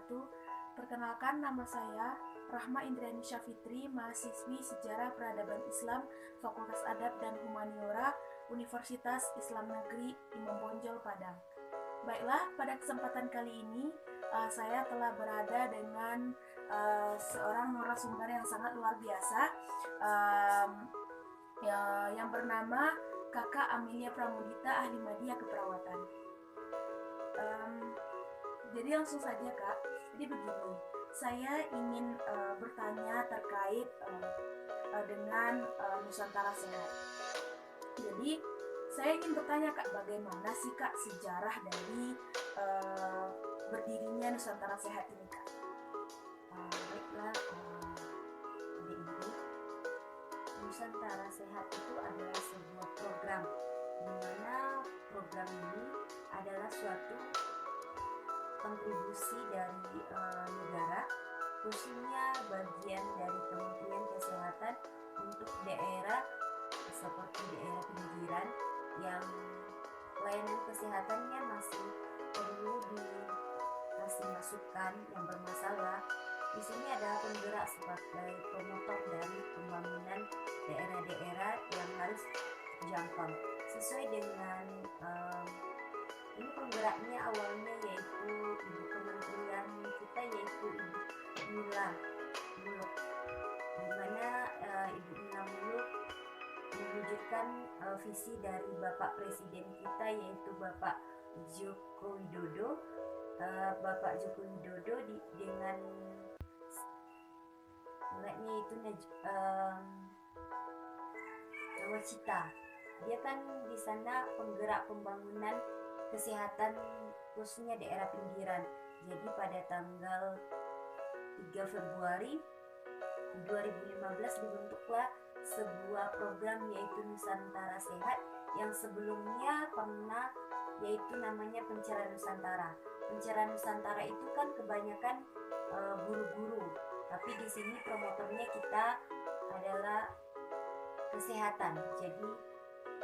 wabarakatuh. Perkenalkan, nama saya Rahma Indriani Syafitri, mahasiswi Sejarah Peradaban Islam, Fakultas Adab dan Humaniora, Universitas Islam Negeri Imam Bonjol, Padang. Baiklah, pada kesempatan kali ini saya telah berada dengan seorang narasumber yang sangat luar biasa, yang bernama Kakak Amelia Pramudita, ahli media keperawatan. Jadi langsung saja Kak. Jadi begini, saya ingin bertanya terkait dengan Nusantara Sehat. Jadi saya ingin bertanya Kak, bagaimana sih Kak sejarah dari berdirinya Nusantara Sehat ini Kak? Baiklah, adik-adik, Nusantara Sehat itu adalah sebuah program di mana program ini adalah suatu kontribusi dari negara, khususnya bagian dari Kementerian Kesehatan untuk daerah seperti daerah pinggiran yang pelayanan kesehatannya masih perlu dikasih masukan yang bermasalah. Di sini adalah penggerak sebagai promotor dari pembangunan daerah-daerah yang harus terjangkau sesuai dengan ini penggeraknya awalnya yaitu ibu kementerian kita yaitu Ibu Mila Muluk, di mana Ibu Mila Muluk mewujudkan visi dari Bapak Presiden kita yaitu Bapak Joko Widodo. Bapak Joko Widodo dengan itu nawacita. Dia kan di sana penggerak pembangunan kesehatan khususnya daerah pinggiran. Jadi pada tanggal 3 Februari 2015 dibentuklah sebuah program yaitu Nusantara Sehat yang sebelumnya pernah yaitu namanya Pencerahan Nusantara. Pencerahan Nusantara itu kan kebanyakan guru-guru, tapi di sini promotornya kita adalah kesehatan. Jadi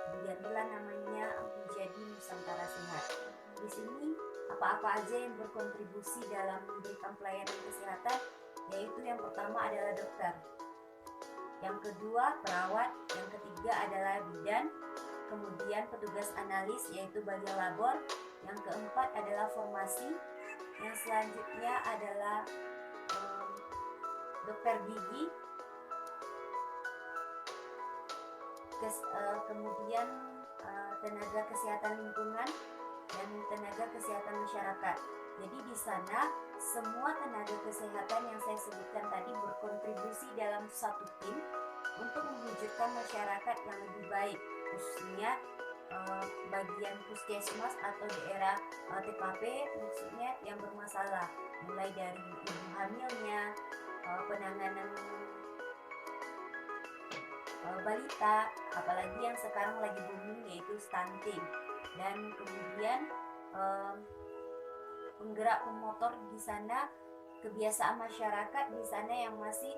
digantilah namanya menjadi Nusantara Sehat. Di sini apa-apa aja yang berkontribusi dalam memberikan pelayanan kesehatan, yaitu yang pertama adalah dokter, yang kedua perawat, yang ketiga adalah bidan, kemudian petugas analis yaitu bagian labor, yang keempat adalah formasi, yang selanjutnya adalah dokter gigi, kemudian tenaga kesehatan lingkungan dan tenaga kesehatan masyarakat. Jadi di sana semua tenaga kesehatan yang saya sebutkan tadi berkontribusi dalam satu tim untuk mewujudkan masyarakat yang lebih baik, khususnya bagian puskesmas atau daerah TKP maksudnya yang bermasalah, mulai dari ibu hamilnya, penanganan balita, apalagi yang sekarang lagi booming yaitu stunting, dan kemudian penggerak pemotor di sana kebiasaan masyarakat di sana yang masih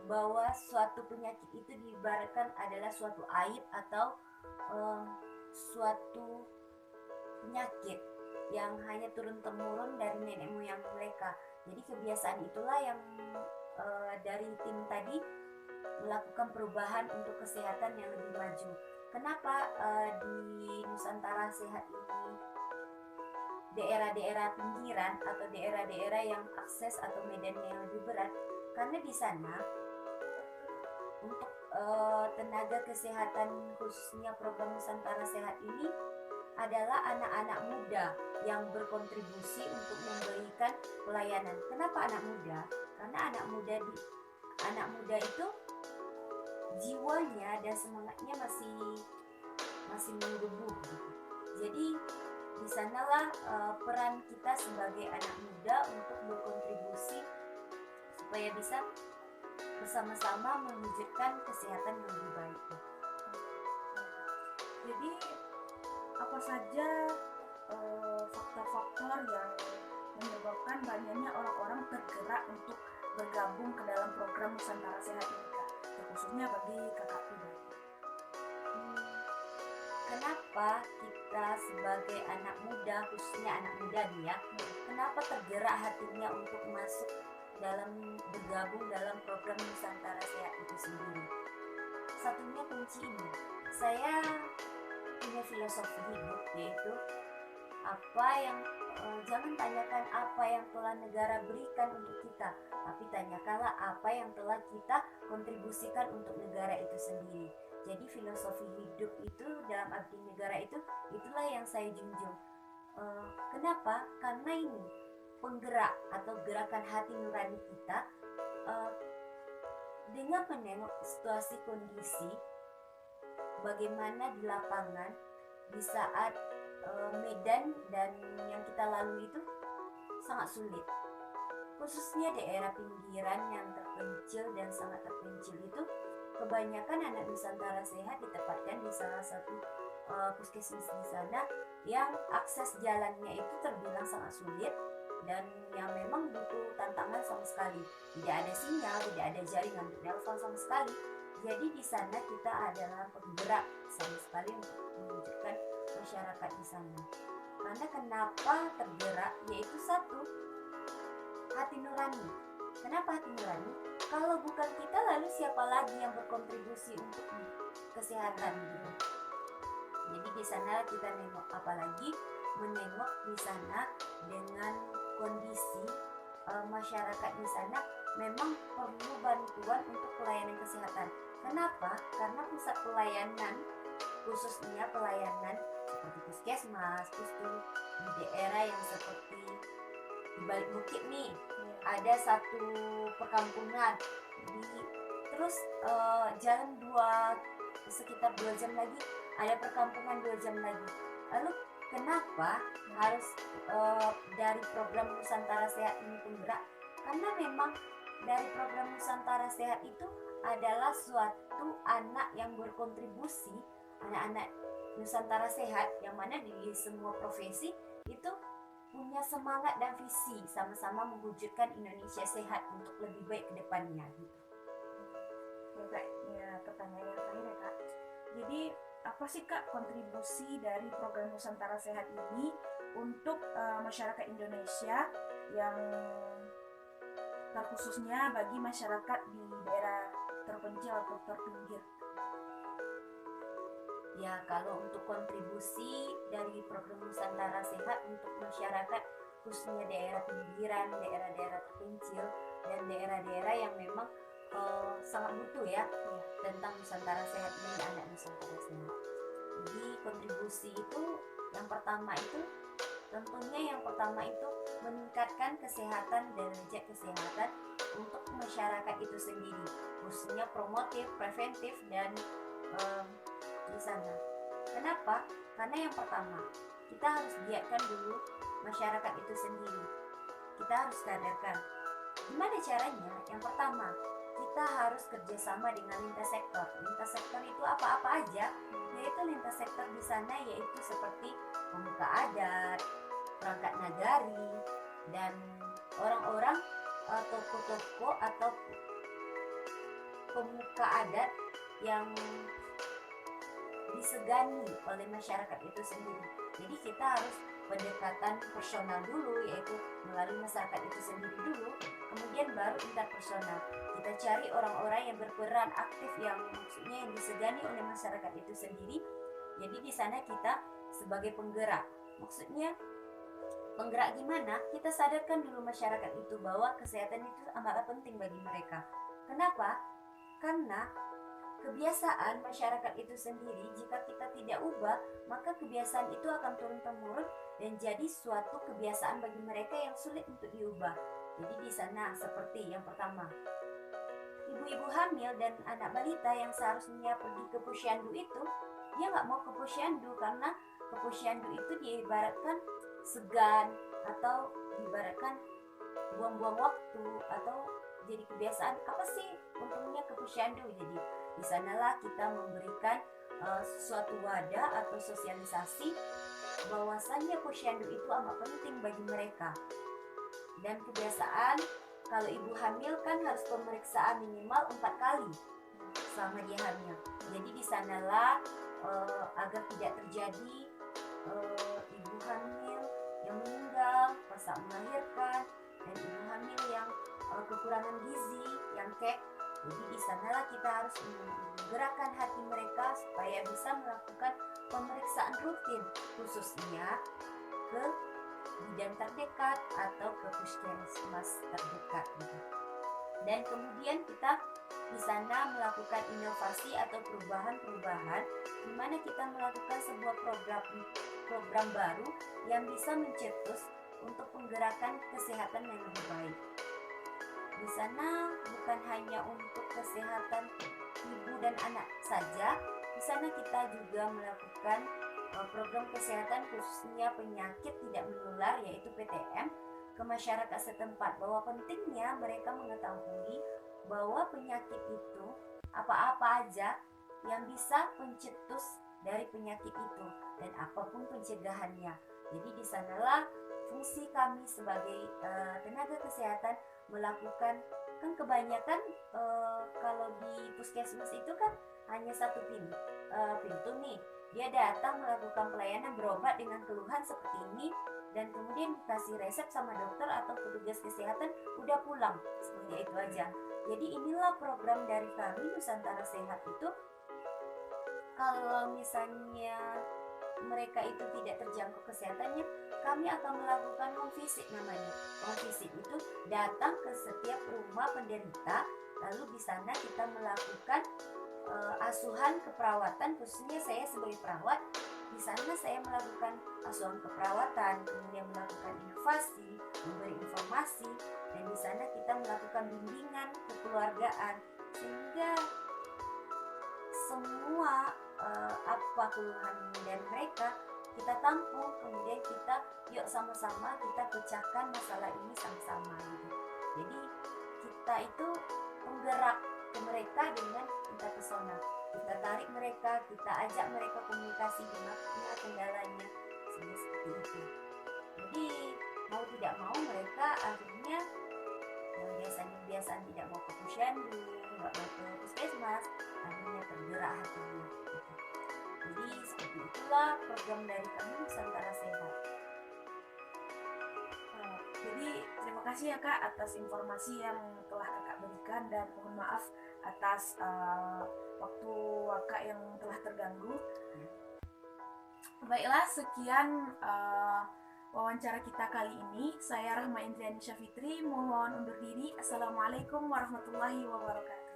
bahwa suatu penyakit itu diibaratkan adalah suatu aib atau suatu penyakit yang hanya turun-temurun dari nenek moyang mereka. Jadi kebiasaan itulah yang dari tim tadi melakukan perubahan untuk kesehatan yang lebih maju. Kenapa di Nusantara Sehat ini daerah-daerah pinggiran atau daerah-daerah yang akses atau medannya yang lebih berat? Karena di sana untuk tenaga kesehatan khususnya program Nusantara Sehat ini adalah anak-anak muda yang berkontribusi untuk memberikan pelayanan. Kenapa anak muda? Karena anak muda itu jiwanya dan semangatnya masih menggebu gitu. Jadi di sanalah peran kita sebagai anak muda untuk berkontribusi supaya bisa bersama-sama mewujudkan kesehatan yang lebih baik. Jadi apa saja faktor-faktor yang menyebabkan banyaknya orang-orang tergerak untuk bergabung ke dalam program Nusantara Sehat ini Kak, khususnya bagi kakak pribadi? Kenapa kita sebagai anak muda, khususnya anak muda nih ya, kenapa tergerak hatinya untuk masuk bergabung dalam program Nusantara Sehat itu sendiri. Satunya kunci ini, saya punya filosofi hidup, yaitu jangan tanyakan apa yang telah negara berikan untuk kita, tapi tanyakanlah apa yang telah kita kontribusikan untuk negara itu sendiri. Jadi filosofi hidup itu dalam abdi negara itulah yang saya junjung. Kenapa? Karena ini penggerak atau gerakan hati nurani kita dengan menengok situasi kondisi bagaimana di lapangan di saat medan dan yang kita lalui itu sangat sulit, khususnya daerah pinggiran yang terpencil dan sangat terpencil itu. Kebanyakan anak Nusantara Sehat ditempatkan di salah satu puskesmas di sana yang akses jalannya itu terbilang sangat sulit dan yang memang butuh tantangan sama sekali. Tidak ada sinyal, tidak ada jaringan untuk telepon sama sekali. Jadi di sana kita adalah penggerak sama sekali untuk mewujudkan masyarakat di sana. Karena kenapa tergerak? Yaitu satu, hati nurani. Kenapa hati nurani? Kalau bukan kita, lalu siapa lagi yang berkontribusi untuk kesehatan gitu. Jadi di sana kita nengok, apalagi menengok di sana dengan kondisi masyarakat di sana memang perlu bantuan untuk pelayanan kesehatan. Kenapa? Karena pusat pelayanan, khususnya pelayanan seperti puskesmas, puskesmas di daerah yang seperti di balik bukit nih, ada satu perkampungan terus jalan sekitar 2 jam lagi ada perkampungan 2 jam lagi. Lalu kenapa harus dari program Nusantara Sehat ini penggerak? Karena memang dari program Nusantara Sehat itu adalah suatu anak yang berkontribusi, anak-anak Nusantara Sehat yang mana di semua profesi itu punya semangat dan visi sama-sama mewujudkan Indonesia sehat untuk lebih baik ke depannya gitu. Ya Kak, ya pertanyaan yang terakhir ya Kak. Jadi apa sih Kak kontribusi dari program Nusantara Sehat ini untuk masyarakat Indonesia yang terkhususnya bagi masyarakat di daerah terpencil atau terpinggir? Ya, kalau untuk kontribusi dari program Nusantara Sehat untuk masyarakat khususnya daerah pinggiran, daerah-daerah terpencil dan daerah-daerah yang memang sangat butuh ya tentang Nusantara Sehat ini, anak Nusantara Sehat. Jadi kontribusi itu yang pertama itu meningkatkan kesehatan dan derajat kesehatan untuk masyarakat itu sendiri, khususnya promotif, preventif dan di sana. Kenapa? Karena yang pertama, kita harus giatkan dulu masyarakat itu sendiri. Kita harus sadarkan. Gimana caranya? Yang pertama, kita harus kerjasama dengan lintas sektor. Lintas sektor itu apa-apa aja, yaitu lintas sektor di sana yaitu seperti pemuka adat, perangkat nagari, dan orang-orang toko-toko atau pemuka adat yang disegani oleh masyarakat itu sendiri. Jadi kita harus pendekatan personal dulu, yaitu melalui masyarakat itu sendiri dulu, kemudian baru interpersonal. Kita cari orang-orang yang berperan aktif, yang maksudnya yang disegani oleh masyarakat itu sendiri. Jadi di sana kita sebagai penggerak. Maksudnya penggerak gimana? Kita sadarkan dulu masyarakat itu bahwa kesehatan itu amatlah penting bagi mereka. Kenapa? Karena kebiasaan masyarakat itu sendiri, jika kita tidak ubah, maka kebiasaan itu akan turun-temurun dan jadi suatu kebiasaan bagi mereka yang sulit untuk diubah. Jadi di sana seperti yang pertama, ibu-ibu hamil dan anak balita yang seharusnya pergi ke posyandu itu, dia nggak mau ke posyandu karena ke posyandu itu diibaratkan segan atau diibaratkan buang-buang waktu atau jadi kebiasaan. Apa sih untungnya ke posyandu? Jadi di sanalah kita memberikan suatu wadah atau sosialisasi bahwasannya posyandu itu amat penting bagi mereka. Dan kebiasaan kalau ibu hamil kan harus pemeriksaan minimal 4 kali selama dia hamil. Jadi di sanalah agar tidak terjadi ibu hamil yang meninggal meninggal pas saat melahirkan, dan ibu hamil yang kekurangan gizi, yang kek. Jadi di sanalah kita harus menggerakkan hati mereka supaya bisa melakukan pemeriksaan rutin, khususnya ke bidan terdekat atau ke puskesmas terdekat gitu. Dan kemudian kita di sana melakukan inovasi atau perubahan-perubahan di mana kita melakukan sebuah program baru yang bisa mencetus untuk penggerakkan kesehatan yang lebih baik. Di sana bukan hanya untuk kesehatan ibu dan anak saja, di sana kita juga melakukan program kesehatan khususnya penyakit tidak menular yaitu PTM ke masyarakat setempat, bahwa pentingnya mereka mengetahui bahwa penyakit itu apa-apa aja yang bisa pencetus dari penyakit itu dan apapun pencegahannya. Jadi di sanalah fungsi kami sebagai tenaga kesehatan melakukan, kan kebanyakan kalau di puskesmas itu kan hanya satu pintu nih, dia datang melakukan pelayanan berobat dengan keluhan seperti ini dan kemudian dikasih resep sama dokter atau petugas kesehatan, udah pulang, seperti itu aja. Jadi inilah program dari kami Nusantara Sehat itu. Kalau misalnya mereka itu tidak terjangkau kesehatannya, kami akan melakukan home visit namanya. Home visit itu datang ke setiap rumah penderita, lalu di sana kita melakukan asuhan keperawatan, khususnya saya sebagai perawat. Di sana saya melakukan asuhan keperawatan, kemudian melakukan inovasi, memberi informasi, dan di sana kita melakukan bimbingan kekeluargaan sehingga semua apa keluhan dari mereka kita tampung, kemudian kita yuk sama-sama kita pecahkan masalah ini sama-sama gitu. Jadi kita itu penggerak ke mereka dengan cinta pesona, kita tarik mereka, kita ajak mereka komunikasi gimana kendalanya, seperti itu. Jadi mau tidak mau mereka akhirnya yang biasanya tidak mau ke posyandu, nggak mau ke puskesmas, akhirnya tergerak hatinya gitu. Jadi seperti itulah program dari kami Nusantara Sehat. Jadi terima kasih ya Kak atas informasi yang telah Kakak berikan, dan mohon maaf atas waktu Kakak yang telah terganggu. Baiklah, sekian wawancara kita kali ini. Saya Rahma Indriani Syafitri mohon undur diri. Assalamualaikum warahmatullahi wabarakatuh.